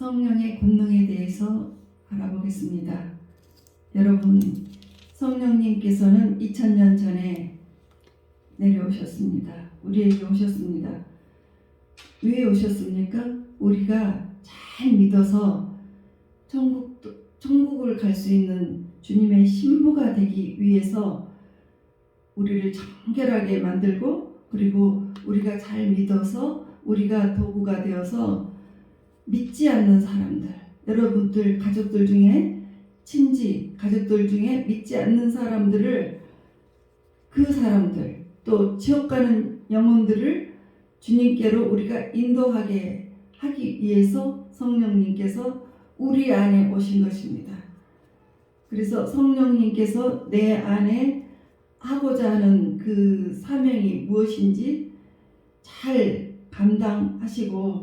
성령의 권능에 대해서 알아보겠습니다. 여러분, 성령님께서는 2000년 전에 내려오셨습니다. 우리에게 오셨습니다. 왜 오셨습니까? 우리가 잘 믿어서 천국을 갈 수 있는 주님의 신부가 되기 위해서 우리를 정결하게 만들고, 그리고 우리가 잘 믿어서 우리가 도구가 되어서 믿지 않는 사람들, 여러분들 가족들 중에 친지 가족들 중에 믿지 않는 사람들을, 그 사람들 또 지옥 가는 영혼들을 주님께로 우리가 인도하게 하기 위해서 성령님께서 우리 안에 오신 것입니다. 그래서 성령님께서 내 안에 하고자 하는 그 사명이 무엇인지 잘 감당하시고,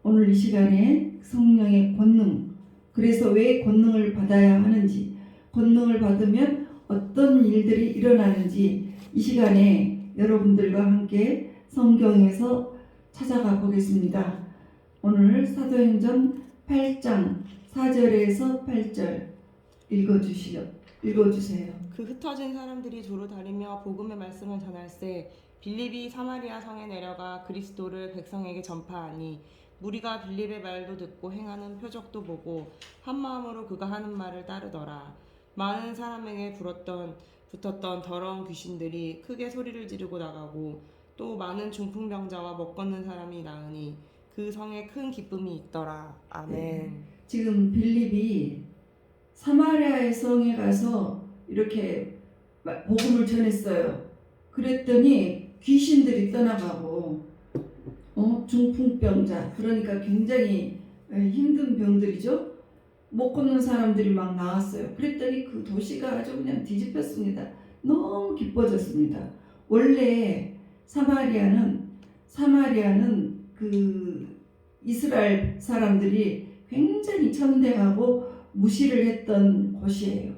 오늘 이 시간에 성령의 권능, 그래서 왜 권능을 받아야 하는지, 권능을 받으면 어떤 일들이 일어나는지 이 시간에 여러분들과 함께 성경에서 찾아가 보겠습니다. 오늘 사도행전 8장 4절에서 8절 읽어주세요. 그 흩어진 사람들이 두루 다니며 복음의 말씀을 전할세 빌립이 사마리아 성에 내려가 그리스도를 백성에게 전파하니, 무리가 빌립의 말도 듣고 행하는 표적도 보고 한 마음으로 그가 하는 말을 따르더라. 많은 사람에게 붙었던 더러운 귀신들이 크게 소리를 지르고 나가고, 또 많은 중풍병자와 먹걷는 사람이 나으니 그 성에 큰 기쁨이 있더라. 아멘. 네. 지금 빌립이 사마리아의 성에 가서 이렇게 복음을 전했어요. 그랬더니 귀신들이 떠나가고, 중풍병자, 그러니까 굉장히 힘든 병들이죠. 못 걷는 사람들이 막 나왔어요. 그랬더니 그 도시가 아주 그냥 뒤집혔습니다. 너무 기뻐졌습니다. 원래 사마리아는 그 이스라엘 사람들이 굉장히 천대하고 무시를 했던 곳이에요.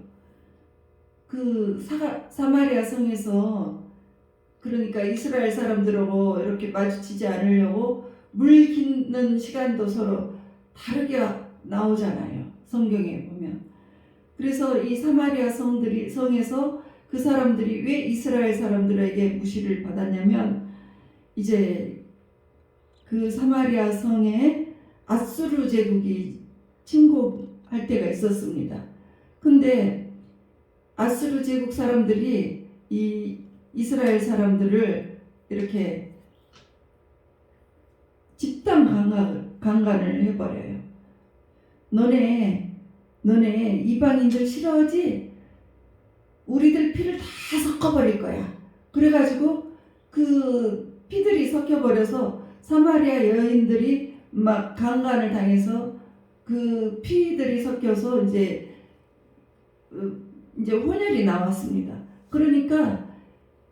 그 사마리아 성에서, 그러니까 이스라엘 사람들하고 이렇게 마주치지 않으려고 물 깃는 시간도 서로 다르게 나오잖아요, 성경에 보면. 그래서 이 사마리아 성에서 그 사람들이 왜 이스라엘 사람들에게 무시를 받았냐면, 이제 그 사마리아 성에 아수르 제국이 침공할 때가 있었습니다. 근데 아수르 제국 사람들이 이 이스라엘 사람들을 이렇게 집단 강간을 해버려요. 너네 이방인들 싫어하지? 우리들 피를 다 섞어버릴 거야. 그래가지고 그 피들이 섞여버려서 사마리아 여인들이 막 강간을 당해서 그 피들이 섞여서 이제 혼혈이 나왔습니다. 그러니까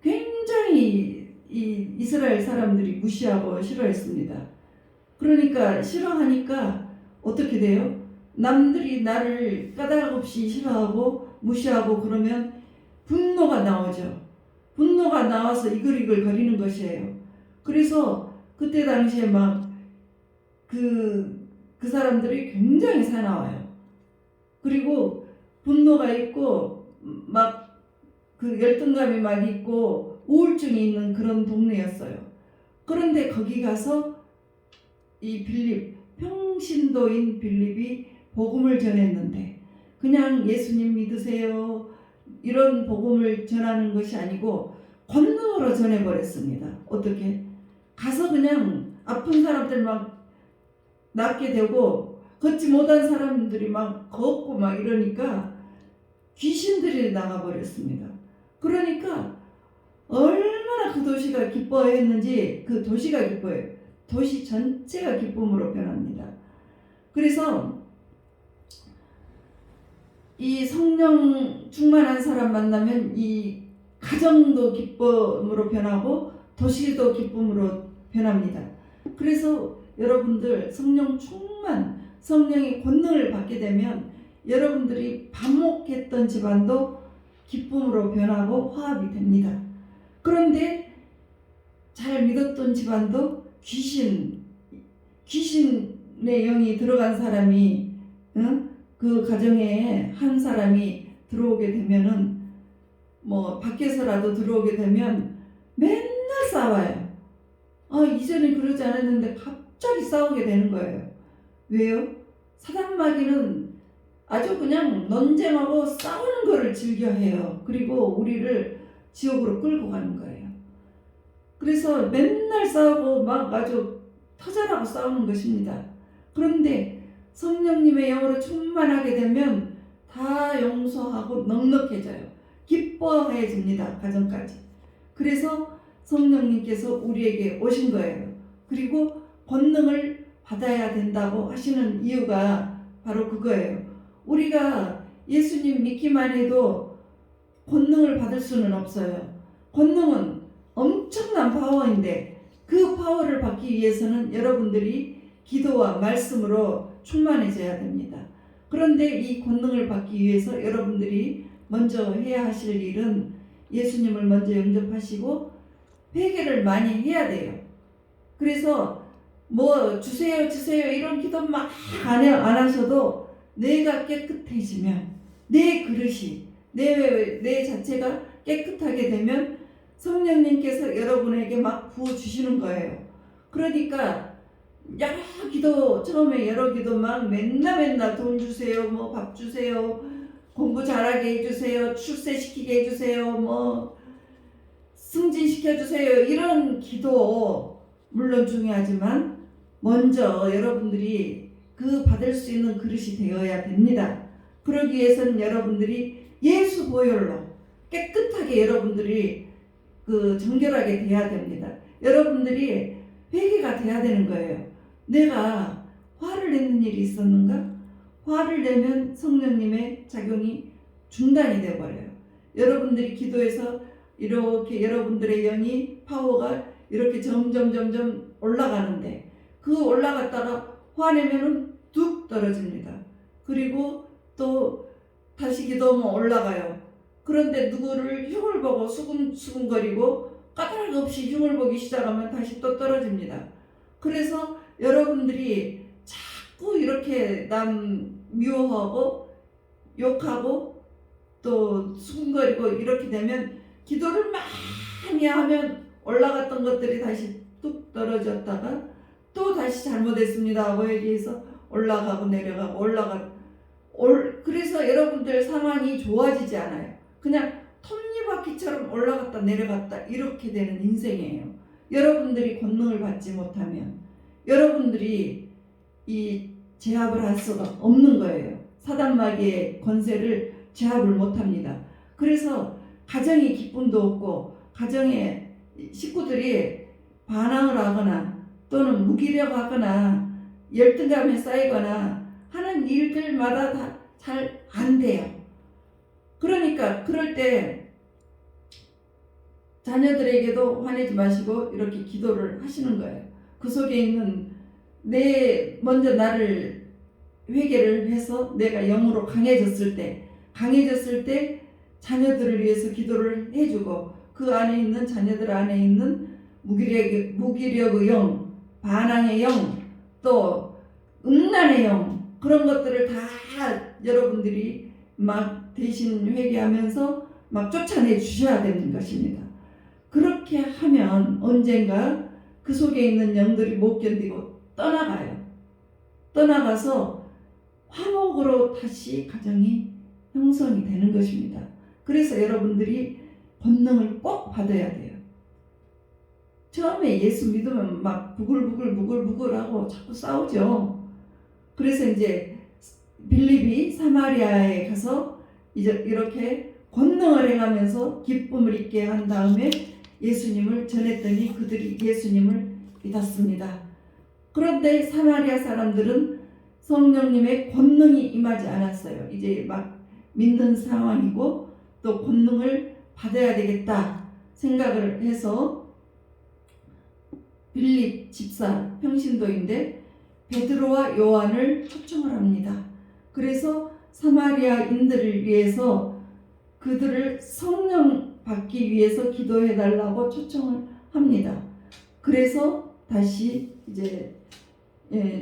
굉장히 이 이스라엘 사람들이 무시하고 싫어했습니다. 그러니까 싫어하니까 어떻게 돼요? 남들이 나를 까닭 없이 싫어하고 무시하고 그러면 분노가 나오죠. 분노가 나와서 이글이글 거리는 것이에요. 그래서 그때 당시에 막 그 사람들이 굉장히 사나워요. 그리고 분노가 있고 막 그 열등감이 막 있고 우울증이 있는 그런 동네였어요. 그런데 거기 가서 이 평신도인 빌립이 복음을 전했는데, 그냥 예수님 믿으세요 이런 복음을 전하는 것이 아니고 권능으로 전해버렸습니다. 어떻게? 가서 그냥 아픈 사람들 막 낫게 되고, 걷지 못한 사람들이 막 걷고 막 이러니까 귀신들이 나가버렸습니다. 그러니까 얼마나 그 도시가 기뻐했는지, 그 도시가 기뻐해요. 도시 전체가 기쁨으로 변합니다. 그래서 이 성령 충만한 사람 만나면 이 가정도 기쁨으로 변하고 도시도 기쁨으로 변합니다. 그래서 여러분들 성령 충만, 성령의 권능을 받게 되면 여러분들이 반목했던 집안도 기쁨으로 변하고 화합이 됩니다. 그런데 잘 믿었던 집안도 귀신 성령의 영이 들어간 사람이, 응? 그 가정에 한 사람이 들어오게 되면은 뭐 밖에서라도 들어오게 되면 맨날 싸워요. 이전에 그러지 않았는데 갑자기 싸우게 되는 거예요. 왜요? 사단마귀는 아주 그냥 논쟁하고 싸우는 거를 즐겨해요. 그리고 우리를 지옥으로 끌고 가는 거예요. 그래서 맨날 싸우고 막 아주 터져라고 싸우는 것입니다. 그런데 성령님의 영으로 충만하게 되면 다 용서하고 넉넉해져요. 기뻐해집니다. 가정까지. 그래서 성령님께서 우리에게 오신 거예요. 그리고 권능을 받아야 된다고 하시는 이유가 바로 그거예요. 우리가 예수님 믿기만 해도 권능을 받을 수는 없어요. 권능은 엄청난 파워인데 그 파워를 받기 위해서는 여러분들이 기도와 말씀으로 충만해져야 됩니다. 그런데 이 권능을 받기 위해서 여러분들이 먼저 해야 하실 일은 예수님을 먼저 영접하시고 회개를 많이 해야 돼요. 그래서 뭐 주세요 이런 기도 막 안 하셔도 내가 깨끗해지면 내 그릇이 내 자체가 깨끗하게 되면 성령님께서 여러분에게 막 부어주시는 거예요. 그러니까 여러 기도, 처음에 여러 기도 막 맨날 돈 주세요, 뭐 밥 주세요, 공부 잘하게 해주세요, 출세시키게 해주세요, 뭐 승진시켜주세요, 이런 기도 물론 중요하지만 먼저 여러분들이 그 받을 수 있는 그릇이 되어야 됩니다. 그러기 위해서는 여러분들이 예수 보혈로 깨끗하게 여러분들이 그 정결하게 돼야 됩니다. 여러분들이 회개가 돼야 되는 거예요. 내가 화를 내는 일이 있었는가? 화를 내면 성령님의 작용이 중단이 되어버려요. 여러분들이 기도해서 이렇게 여러분들의 영이 파워가 이렇게 점점 올라가는데 그 올라갔다가 화내면은 뚝 떨어집니다. 그리고 또 다시 기도하면 올라가요. 그런데 누구를 흉을 보고 수근수근거리고 까닭 없이 흉을 보기 시작하면 다시 또 떨어집니다. 그래서 여러분들이 자꾸 이렇게 남 미워하고 욕하고 또 수근거리고 이렇게 되면 기도를 많이 하면 올라갔던 것들이 다시 뚝 떨어졌다가 또 다시 잘못했습니다 하고 얘기해서 올라가고 내려가고 그래서 여러분들 상황이 좋아지지 않아요. 그냥 톱니바퀴처럼 올라갔다 내려갔다 이렇게 되는 인생이에요. 여러분들이 권능을 받지 못하면 여러분들이 이 제압을 할 수가 없는 거예요. 사단마귀의 권세를 제압을 못합니다. 그래서 가정이 기쁨도 없고 가정의 식구들이 반항을 하거나 또는 무기력하거나 열등감에 쌓이거나 하는 일들마다 다 잘 안 돼요. 그러니까 그럴 때 자녀들에게도 화내지 마시고 이렇게 기도를 하시는 거예요. 그 속에 있는 먼저 나를 회개를 해서 내가 영으로 강해졌을 때 자녀들을 위해서 기도를 해주고 그 안에 있는 자녀들 안에 있는 무기력의 영, 반항의 영, 또 음란의 영 그런 것들을 다 여러분들이 막 대신 회개하면서 막 쫓아내 주셔야 되는 것입니다. 그렇게 하면 언젠가 그 속에 있는 영들이 못 견디고 떠나가요. 떠나가서 화목으로 다시 가정이 형성이 되는 것입니다. 그래서 여러분들이 권능을 꼭 받아야 돼요. 처음에 예수 믿으면 막 부글부글하고 자꾸 싸우죠. 그래서 이제 빌립이 사마리아에 가서 이제 이렇게 권능을 행하면서 기쁨을 있게 한 다음에 예수님을 전했더니 그들이 예수님을 믿었습니다. 그런데 사마리아 사람들은 성령님의 권능이 임하지 않았어요. 이제 막 믿는 상황이고 또 권능을 받아야 되겠다 생각을 해서 빌립 집사 평신도인데 베드로와 요한을 초청을 합니다. 그래서 사마리아인들을 위해서 그들을 성령 받기 위해서 기도해 달라고 초청을 합니다. 그래서 다시 이제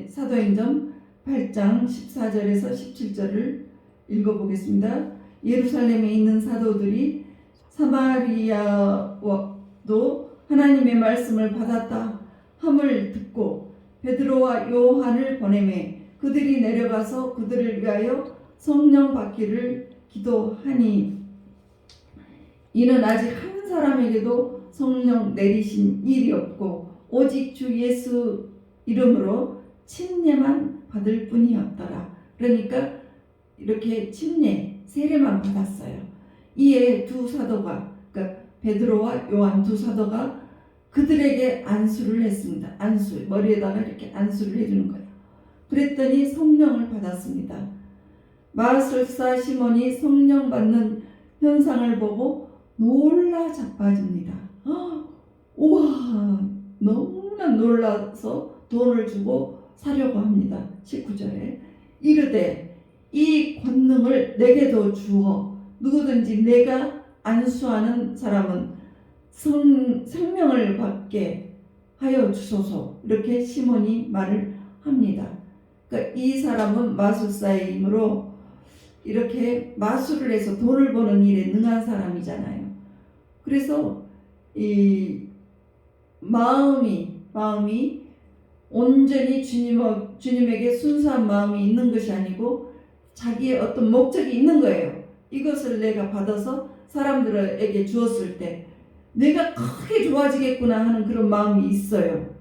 사도행전 8장 14절에서 17절을 읽어보겠습니다. 예루살렘에 있는 사도들이 사마리아도 하나님의 말씀을 받았다 함을 듣고 베드로와 요한을 보내매 그들이 내려가서 그들을 위하여 성령 받기를 기도하니 이는 아직 한 사람에게도 성령 내리신 일이 없고 오직 주 예수 이름으로 침례만 받을 뿐이었더라. 그러니까 이렇게 침례 세례만 받았어요. 이에 두 사도가, 그러니까 베드로와 요한 두 사도가 그들에게 안수를 했습니다. 안수, 머리에다가 이렇게 안수를 해주는 거예요. 그랬더니 성령을 받았습니다. 마술사 시몬이 성령 받는 현상을 보고 놀라 자빠집니다. 우와, 너무나 놀라서 돈을 주고 사려고 합니다. 19절에 이르되 이 권능을 내게도 주어 누구든지 내가 안수하는 사람은 생명을 받게 하여 주소서. 이렇게 시몬이 말을 합니다. 그러니까 이 사람은 마술사이므로 이렇게 마술을 해서 돈을 버는 일에 능한 사람이잖아요. 그래서 이 마음이 온전히 주님에게 순수한 마음이 있는 것이 아니고 자기의 어떤 목적이 있는 거예요. 이것을 내가 받아서 사람들에게 주었을 때 내가 크게 좋아지겠구나 하는 그런 마음이 있어요.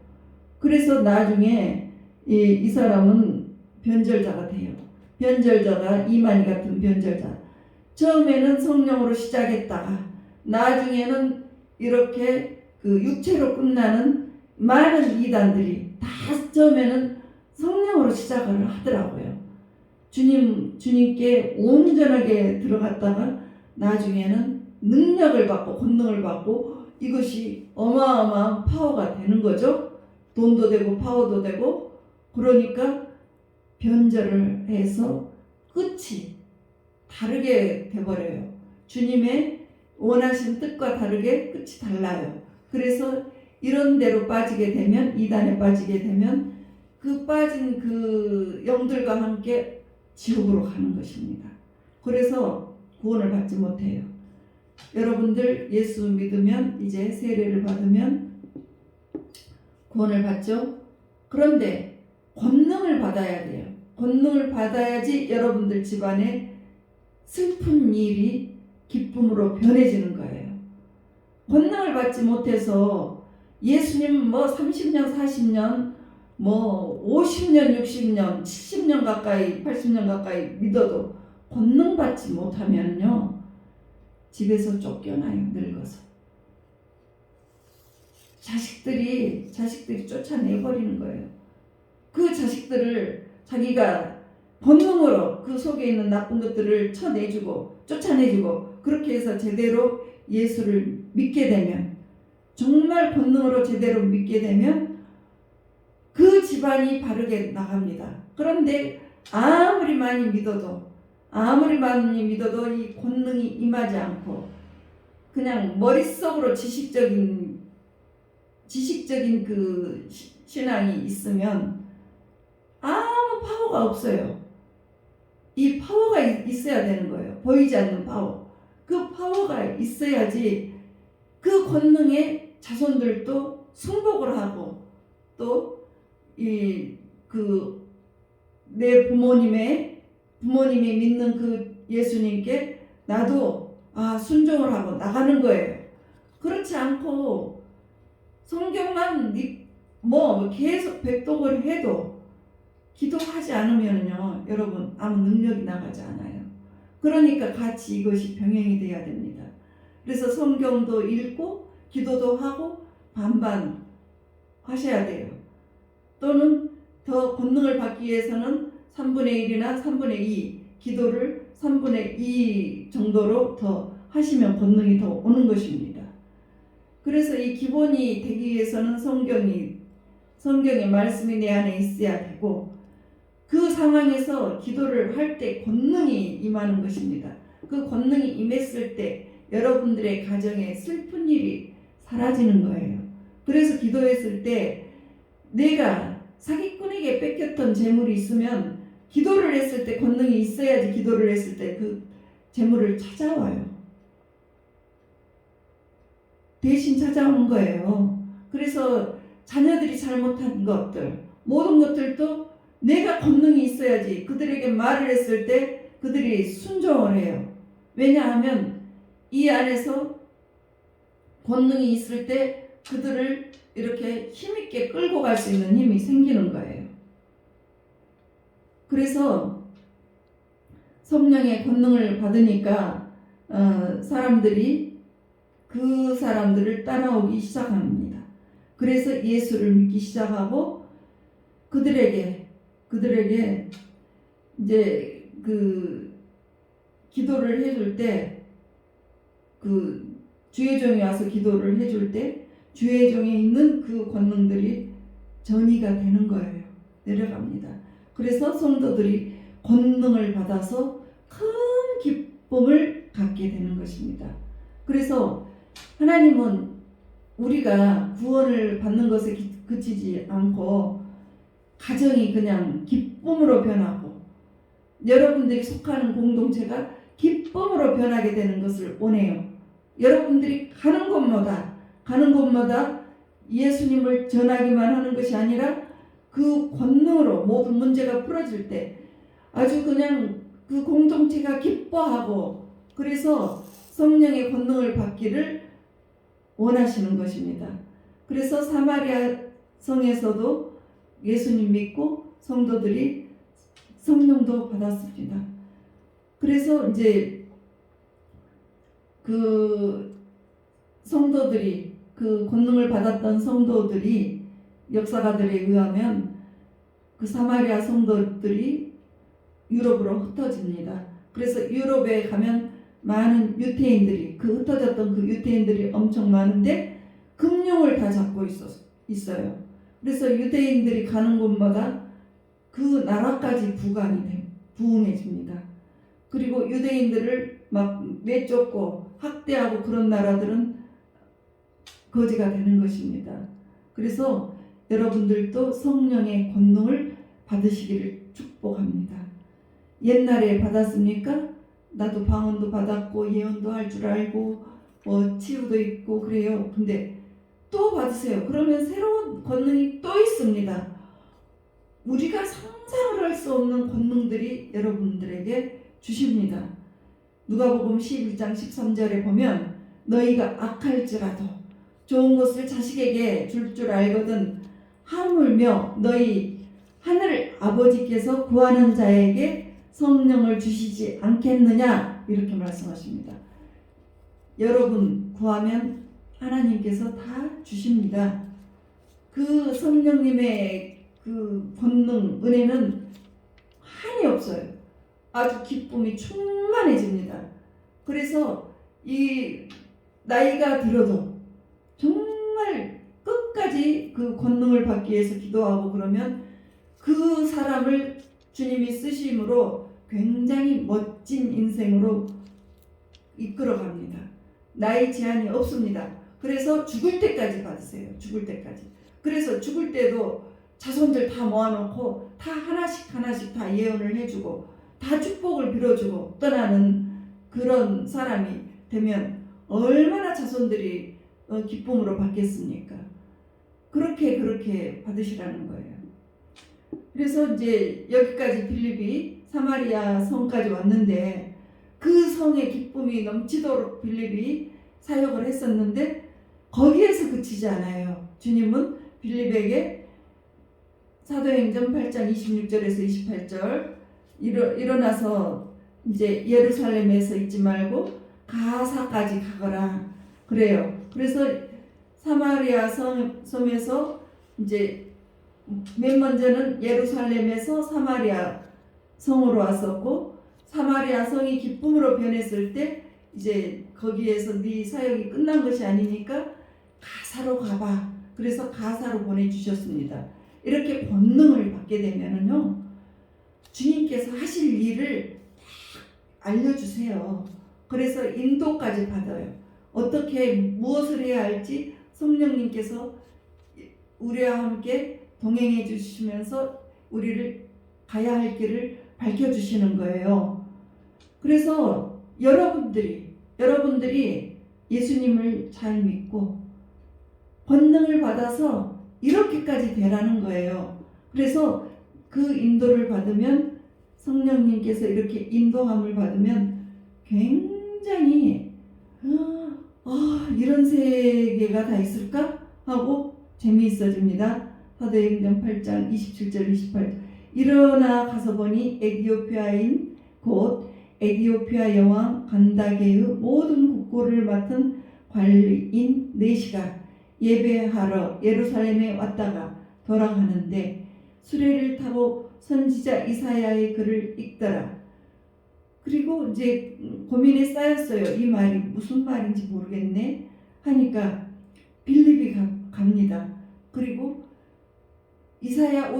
그래서 나중에 이 사람은 변절자가 돼요. 변절자가 이만희 같은 변절자. 처음에는 성령으로 시작했다가 나중에는 이렇게 그 육체로 끝나는 많은 이단들이 다 처음에는 성령으로 시작을 하더라고요. 주님께 온전하게 들어갔다가 나중에는 능력을 받고 권능을 받고 이것이 어마어마한 파워가 되는 거죠. 돈도 되고 파워도 되고. 그러니까 변절을 해서 끝이 다르게 돼버려요. 주님의 원하신 뜻과 다르게 끝이 달라요. 그래서 이런 데로 빠지게 되면, 이단에 빠지게 되면 그 빠진 그 영들과 함께 지옥으로 가는 것입니다. 그래서 구원을 받지 못해요. 여러분들 예수 믿으면 이제 세례를 받으면 구원을 받죠. 그런데 권능을 받아야 돼요. 권능을 받아야지 여러분들 집안에 슬픈 일이 기쁨으로 변해지는 거예요. 권능을 받지 못해서 예수님 30년, 40년, 50년, 60년, 70년 가까이, 80년 가까이 믿어도 권능 받지 못하면요, 집에서 쫓겨나요. 늙어서. 자식들이 쫓아내버리는 거예요. 그 자식들을 자기가 본능으로 그 속에 있는 나쁜 것들을 쫓아내주고 그렇게 해서 제대로 예수를 믿게 되면, 정말 본능으로 제대로 믿게 되면 그 집안이 바르게 나갑니다. 그런데 아무리 많이 믿어도 이 권능이 임하지 않고 그냥 머릿속으로 지식적인 그 신앙이 있으면 아무 파워가 없어요. 이 파워가 있어야 되는 거예요. 보이지 않는 파워. 그 파워가 있어야지 그 권능에 자손들도 승복을 하고 또 내 부모님이 믿는 그 예수님께 나도 순종을 하고 나가는 거예요. 그렇지 않고 성경만 계속 백독을 해도 기도하지 않으면요, 여러분 아무 능력이 나가지 않아요. 그러니까 같이 이것이 병행이 돼야 됩니다. 그래서 성경도 읽고 기도도 하고 반반 하셔야 돼요. 또는 더 권능을 받기 위해서는 3분의 1이나 3분의 2 기도를 3분의 2 정도로 더 하시면 권능이 더 오는 것입니다. 그래서 이 기본이 되기 위해서는 성경의 말씀이 내 안에 있어야 되고, 그 상황에서 기도를 할 때 권능이 임하는 것입니다. 그 권능이 임했을 때 여러분들의 가정에 슬픈 일이 사라지는 거예요. 그래서 기도했을 때 내가 사기꾼에게 뺏겼던 재물이 있으면 기도를 했을 때 권능이 있어야지 기도를 했을 때 그 재물을 찾아와요. 대신 찾아오는 거예요. 그래서 자녀들이 잘못한 것들 모든 것들도 내가 권능이 있어야지 그들에게 말을 했을 때 그들이 순종을 해요. 왜냐하면 이 안에서 권능이 있을 때 그들을 이렇게 힘있게 끌고 갈 수 있는 힘이 생기는 거예요. 그래서 성령의 권능을 받으니까 사람들이 그 사람들을 따라오기 시작합니다. 그래서 예수를 믿기 시작하고 그들에게 이제 그 기도를 해줄 때 그 주의 종이 와서 기도를 해줄 때 주의 종에 있는 그 권능들이 전이가 되는 거예요. 내려갑니다. 그래서 성도들이 권능을 받아서 큰 기쁨을 갖게 되는 것입니다. 그래서 하나님은 우리가 구원을 받는 것에 그치지 않고 가정이 그냥 기쁨으로 변하고 여러분들이 속하는 공동체가 기쁨으로 변하게 되는 것을 원해요. 여러분들이 가는 곳마다 예수님을 전하기만 하는 것이 아니라 그 권능으로 모든 문제가 풀어질 때 아주 그냥 그 공동체가 기뻐하고 그래서 성령의 권능을 받기를 원하시는 것입니다. 그래서 사마리아 성에서도 예수님 믿고 성도들이 성령도 받았습니다. 그래서 이제 그 성도들이 그 권능을 받았던 성도들이 역사가들에 의하면 그 사마리아 성도들이 유럽으로 흩어집니다. 그래서 유럽에 가면 많은 유태인들이 그 흩어졌던 그 유태인들이 엄청 많은데 금융을 다 잡고 있어요. 그래서 유대인들이 가는 곳마다 그 나라까지 부흥해집니다. 그리고 유대인들을 막 내쫓고 학대하고 그런 나라들은 거지가 되는 것입니다. 그래서 여러분들도 성령의 권능을 받으시기를 축복합니다. 옛날에 받았습니까? 나도 방언도 받았고 예언도 할 줄 알고 치유도 있고 그래요. 근데 또 받으세요. 그러면 새로운 권능이 또 있습니다. 우리가 상상을 할 수 없는 권능들이 여러분들에게 주십니다. 누가복음 11장 13절에 보면 너희가 악할지라도 좋은 것을 자식에게 줄 줄 알거든 하물며 너희 하늘 아버지께서 구하는 자에게 성령을 주시지 않겠느냐 이렇게 말씀하십니다. 여러분 구하면 하나님께서 다 주십니다. 그 성령님의 그 권능 은혜는 한이 없어요. 아주 기쁨이 충만해집니다. 그래서 이 나이가 들어도 정말 끝까지 그 권능을 받기 위해서 기도하고 그러면 그 사람을 주님이 쓰심으로 굉장히 멋진 인생으로 이끌어갑니다. 나이 제한이 없습니다. 그래서 죽을 때까지 받으세요. 죽을 때까지. 그래서 죽을 때도 자손들 다 모아놓고 다 하나씩 다 예언을 해주고 다 축복을 빌어주고 떠나는 그런 사람이 되면 얼마나 자손들이 기쁨으로 받겠습니까? 그렇게 받으시라는 거예요. 그래서 이제 여기까지 빌립이 사마리아 성까지 왔는데 그 성의 기쁨이 넘치도록 빌립이 사역을 했었는데 거기에서 그치지 않아요. 주님은 빌립에게 사도행전 8장 26절에서 28절 일어나서 이제 예루살렘에서 있지 말고 가사까지 가거라 그래요. 그래서 사마리아 섬에서 이제 맨 먼저는 예루살렘에서 사마리아 성으로 왔었고 사마리아 성이 기쁨으로 변했을 때 이제 거기에서 네 사역이 끝난 것이 아니니까 가사로 가봐. 그래서 가사로 보내주셨습니다. 이렇게 권능을 받게 되면은요 주님께서 하실 일을 딱 알려주세요. 그래서 인도까지 받아요. 어떻게 무엇을 해야 할지 성령님께서 우리와 함께 동행해 주시면서 우리를 가야 할 길을 밝혀주시는 거예요. 그래서 여러분들이 예수님을 잘 믿고 권능을 받아서 이렇게까지 되라는 거예요. 그래서 그 인도를 받으면, 성령님께서 이렇게 인도함을 받으면 굉장히 이런 세계가 다 있을까? 하고 재미있어집니다. 사도행전 8장 27절 28절. 일어나 가서 보니 에디오피아인 곧 에디오피아 여왕 간다게의 모든 국고를 맡은 관리인 4시가 예배하러 예루살렘에 왔다가 돌아가는데 수레를 타고 선지자 이사야의 글을 읽더라. 그리고 이제 고민에 쌓였어요. 이 말이 무슨 말인지 모르겠네 하니까 빌립이 갑니다. 그리고 이사야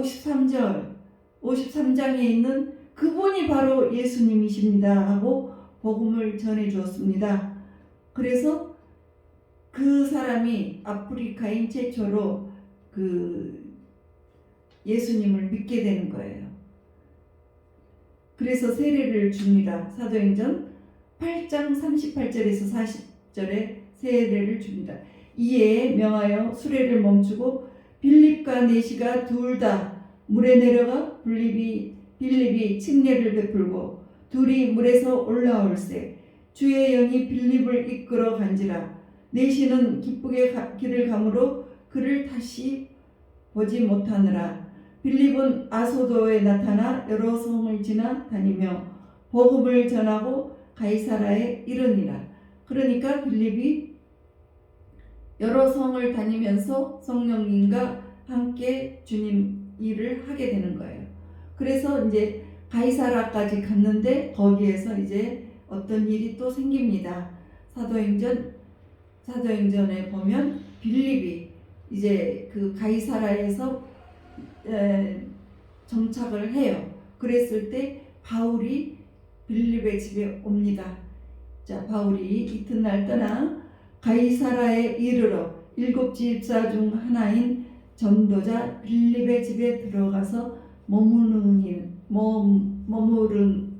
53장에 있는 그분이 바로 예수님이십니다 하고 복음을 전해 주었습니다. 그래서 그 사람이 아프리카인 최초로 그 예수님을 믿게 되는 거예요. 그래서 세례를 줍니다. 사도행전 8장 38절에서 40절에 세례를 줍니다. 이에 명하여 수레를 멈추고 빌립과 네시가 둘 다 물에 내려가 빌립이 침례를 베풀고 둘이 물에서 올라올세 주의 영이 빌립을 이끌어 간지라. 네시는 기쁘게 길을 가므로 그를 다시 보지 못하느라. 빌립은 아소도에 나타나 여러 성을 지나 다니며 복음을 전하고 가이사라에 이르니라. 그러니까 빌립이 여러 성을 다니면서 성령님과 함께 주님 일을 하게 되는 거예요. 그래서 이제 가이사라까지 갔는데 거기에서 이제 어떤 일이 또 생깁니다. 사도행전에 보면 빌립이 이제 그 가이사라에서 정착을 해요. 그랬을 때 바울이 빌립의 집에 옵니다. 자, 바울이 이튿날 떠나 가이사라에 이르러 7 집사 중 하나인 전도자 빌립의 집에 들어가서 머무르니라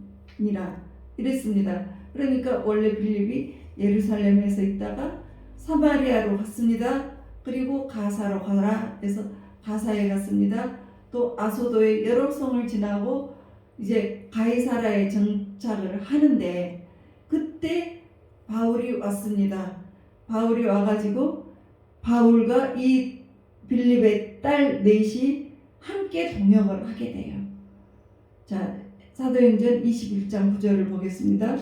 이랬습니다. 그러니까 원래 빌립이 예루살렘에서 있다가 사마리아로 갔습니다. 그리고 가사로 가라 해서 가사에 갔습니다. 또 아소도의 여러 성을 지나고 이제 가이사라에 정착을 하는데 그때 바울이 왔습니다. 바울이 와가지고 바울과 이 빌립의 딸 넷이 함께 동역을 하게 돼요. 자, 사도행전 21장 9절을 보겠습니다.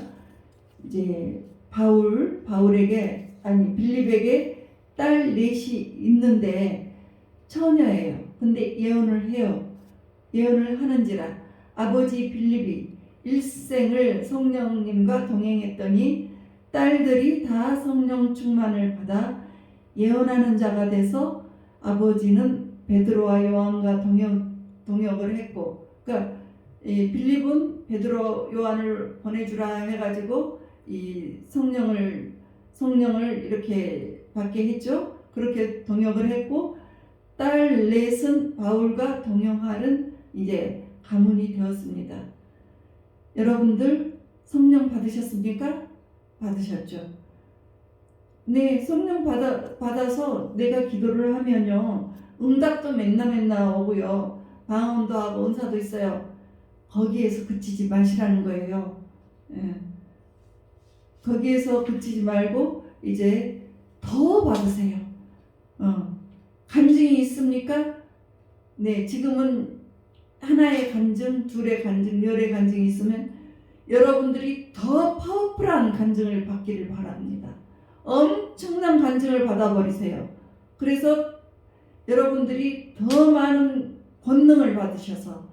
이제 빌립에게 딸 넷이 있는데 처녀예요. 근데 예언을 해요. 예언을 하는지라 아버지 빌립이 일생을 성령님과 동행했더니 딸들이 다 성령 충만을 받아 예언하는 자가 돼서 아버지는 베드로와 요한과 동역을 했고, 그러니까 빌립은 베드로 요한을 보내주라 해가지고 이 성령을 이렇게 받게 했죠. 그렇게 동역을 했고 딸 넷은 바울과 동역하는 이제 가문이 되었습니다. 여러분들 성령 받으셨습니까? 받으셨죠? 네, 성령 받아서 내가 기도를 하면요 응답도 맨나 오고요 방언도 하고 은사도 있어요. 거기에서 그치지 마시라는 거예요. 예. 거기에서 그치지 말고 이제 더 받으세요. 간증이 있습니까? 네, 지금은 하나의 간증, 둘의 간증, 열의 간증이 있으면 여러분들이 더 파워풀한 간증을 받기를 바랍니다. 엄청난 간증을 받아버리세요. 그래서 여러분들이 더 많은 권능을 받으셔서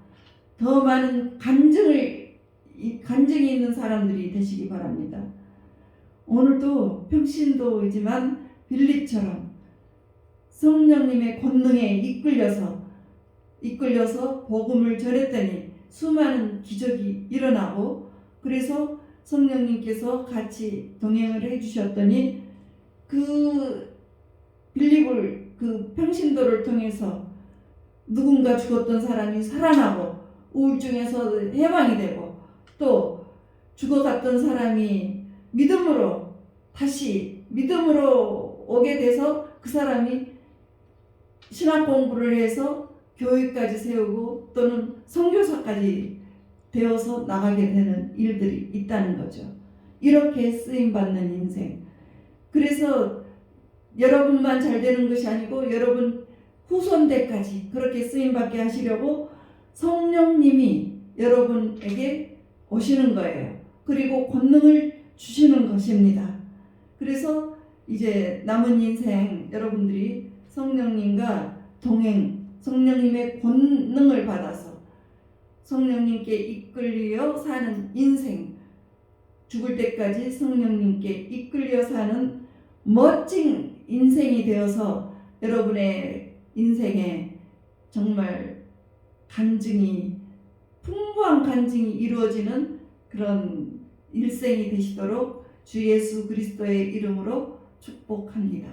더 많은 간증이 있는 사람들이 되시기 바랍니다. 오늘도 평신도이지만 빌립처럼 성령님의 권능에 이끌려서 복음을 전했더니 수많은 기적이 일어나고 그래서 성령님께서 같이 동행을 해주셨더니 그 빌립을 그 평신도를 통해서 누군가 죽었던 사람이 살아나고 우울증에서 해방이 되고 또 죽어갔던 사람이 믿음으로 다시 믿음으로 오게 돼서 그 사람이 신학 공부를 해서 교회까지 세우고 또는 선교사까지 되어서 나가게 되는 일들이 있다는 거죠. 이렇게 쓰임받는 인생. 그래서 여러분만 잘 되는 것이 아니고 여러분 후손대까지 그렇게 쓰임받게 하시려고 성령님이 여러분에게 오시는 거예요. 그리고 권능을 주시는 것입니다. 그래서 이제 남은 인생 여러분들이 성령님과 동행, 성령님의 권능을 받아서 성령님께 이끌려 사는 인생, 죽을 때까지 성령님께 이끌려 사는 멋진 인생이 되어서 여러분의 인생에 정말 간증이, 풍부한 간증이 이루어지는 그런 일생이 되시도록 주 예수 그리스도의 이름으로 축복합니다.